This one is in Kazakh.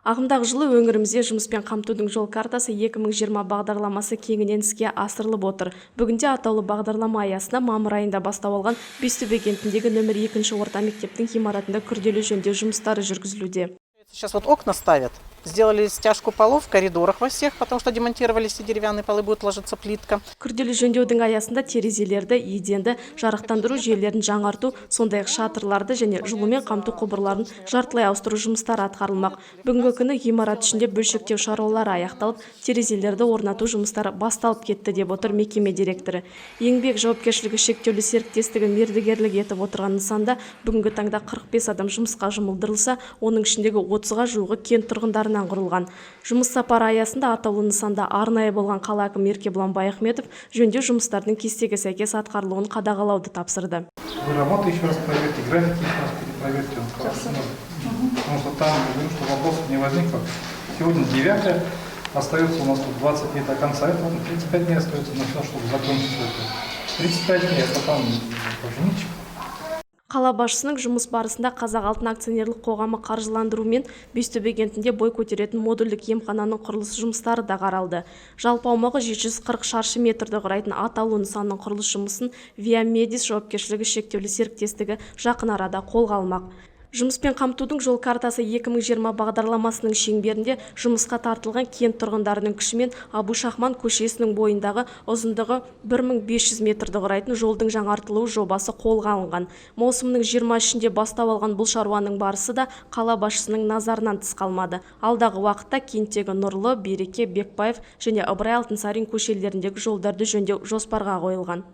Ағымдағы жылы өңірімізде жұмыспен қамтудың жол картасы 2020 бағдарламасы кеңінен іске асырылып отыр. Бүгінде атаулы бағдарлама аясында мамыр айында бастау алған Бестөбе кентіндегі нөмір 2 орта мектептің ғимаратында күрделі жөндеу жұмыстары жүргізілуде. Сейчас вот окна ставят. Сделали стяжку полов в коридорах во всех, потому что демонтировали все деревянные полы, будет ложиться плитка. Күрделі жөндеудің аясында терезелерді, еденді, жарықтандыру жүйелерін жаңарту, сондай-ақ шатырларды және жылумен қамту құбырларын жартылай ауыстыру жұмыстары атқарылмақ. Бүгінгі күні ғимарат ішінде бөлшектеу шаруалары аяқталып, терезелерді орнату жұмыстары басталып кетті деп отыр мекеме директоры. Еңбек жауапкершілігі шектеулі серіктестігі мердігерлік етіп отырған нысанда бүгінгі таңда 45 адам жұмысқа жұмылдырылса, оның ішіндегі 30-ға жуығы кент тұрғындарынан құрылған. Жұмыс сапары аясында атаулы нысанда арнайы болған қала әкімі Еркебұлан Байахметов жөндеу жұмыстарының кестеге сәйкес атқарылуын қадағалауды тапсырды. Вы работу еще раз проверьте, график еще раз перепроверьте. Потому что там, что вопросов не возникло. Сегодня 9, остается у нас тут 20 дней до конца этого, 35 дней остается на все, чтобы закончить это. 35 дней, это там уже ничего. Қала басшысының жұмыс барысында Қазақ алтын акционерлік қоғамы қаржыландырумен Бестөбе кентінде бой көтеретін модульдік емхананың құрылыс жұмыстары да қаралды. Жалпы аумағы 740 шаршы метрді құрайтын атаулы нысанның құрылыс жұмысын Via Medis жауапкершілігі шектеулі серіктестігі жақын арада қолға алмақ. Жұмыспен қамтудың жол картасы 2020 бағдарламасының шеңберінде жұмысқа тартылған кент тұрғындарының күшімен Абу Шахман көшесінің бойындағы ұзындығы 1500 метрді құрайтын жолдың жаңартылуы жобасы қолға алынған. Маусымның 23-інде бастау алған бұл шаруаның барысы да қала басшысының назарынан тыс қалмады. Алдағы уақытта кенттегі Нұрлы, Береке, Бекбаев және Ыбырай Алтынсарин көшелеріндегі жолдарды жөндеу жоспарға қойылған.